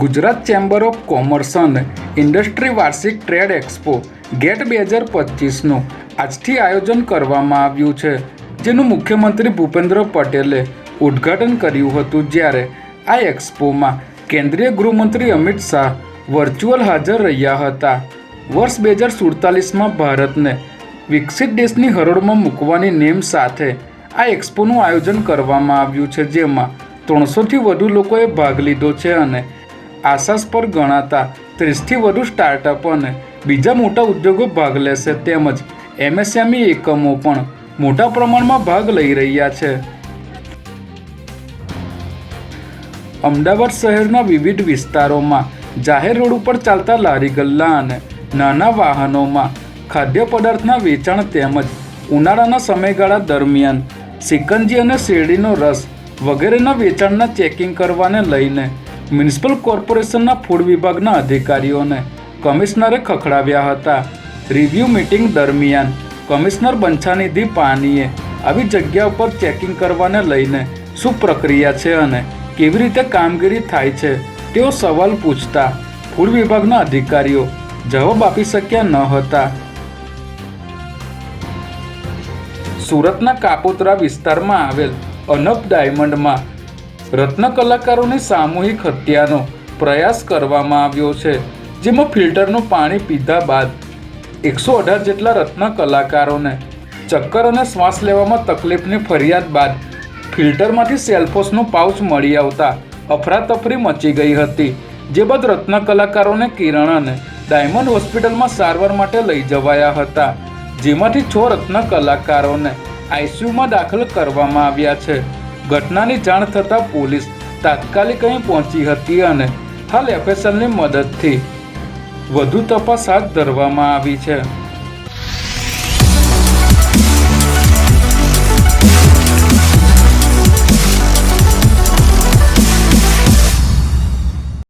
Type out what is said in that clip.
Gujarat chamber of commerce અને industry વાર્ષિક trade expo gate 2025નું આજથી આયોજન કરવામાં આવ્યું છે, જેનું મુખ્યમંત્રી ભૂપેન્દ્ર પટેલે ઉદ્ઘાટન કર્યું હતું। જ્યારે આ એક્સપોમાં કેન્દ્રીય ગૃહમંત્રી અમિત શાહ વર્ચ્યુઅલ હાજર રહ્યા હતા। વર્ષ 2047માં ભારતને વિકસિત દેશની હરોળમાં મૂકવાની નેમ સાથે આ એક્સપોનું આયોજન કરવામાં આવ્યું છે, જેમાં 300થી વધુ લોકોએ ભાગ લીધો છે અને આશાસ્પદ ગણાતા 30થી વધુ સ્ટાર્ટઅપ અને બીજા મોટા ઉદ્યોગો ભાગ લેશે, તેમજ એમએસએમઈ એકમો પણ મોટા પ્રમાણમાં ભાગ લઈ રહ્યા છે। અમદાવાદ શહેરના વિવિધ વિસ્તારોમાં જાહેર રોડ ઉપર ચાલતા લારી ગલ્લા અને નાના વાહનોમાં ખાદ્ય પદાર્થના વેચાણ તેમજ ઉનાળાના સમયગાળા દરમિયાન સિકંજી અને શેરડીનો રસ વગેરેના વેચાણના ચેકિંગ કરવાને લઈને મ્યુનિસિપલ કોર્પોરેશનના ફૂડ વિભાગના અધિકારીઓને કમિશનરે ખખડાવ્યા હતા। રિવ્યૂ મિટિંગ દરમિયાન કમિશનર બંછાનિધિ પાનીએ આવી જગ્યા ઉપર ચેકિંગ કરવાને લઈને શું પ્રક્રિયા છે અને કેવી રીતે કામગીરી થાય છે તેવો સવાલ પૂછતા ફૂડ વિભાગના અધિકારીઓ જવાબ આપી શક્યા ન હતા। સુરતના કાપોદ્રા વિસ્તારમાં આવેલ અનપ ડાયમંડમાં રત્ન કલાકારોની સામૂહિક હત્યાનો પ્રયાસ કરવામાં આવ્યો છે, જેમાં ફિલ્ટરનું પાણી પીધા બાદ 118 જેટલા રત્ન કલાકારોને ચક્કર અને શ્વાસ લેવામાં તકલીફની ફરિયાદ બાદ ફિલ્ટરમાંથી સેલ્ફોસનું પાઉચ મળી આવતા અફરાતફરી મચી ગઈ હતી, જે બાદ રત્ન કલાકારોને કિરણ અને ડાયમંડ હોસ્પિટલમાં સારવાર માટે લઈ જવાયા હતા, જેમાંથી 6 રત્ન કલાકારોને આઈસીયુમાં દાખલ કરવામાં આવ્યા છે। ઘટનાની જાણ થતાં પોલીસ તાત્કાલિક અહીં પહોંચી હતી અને હાલ એફએસએલની મદદથી વધુ તપાસ હાથ ધરવામાં આવી છે।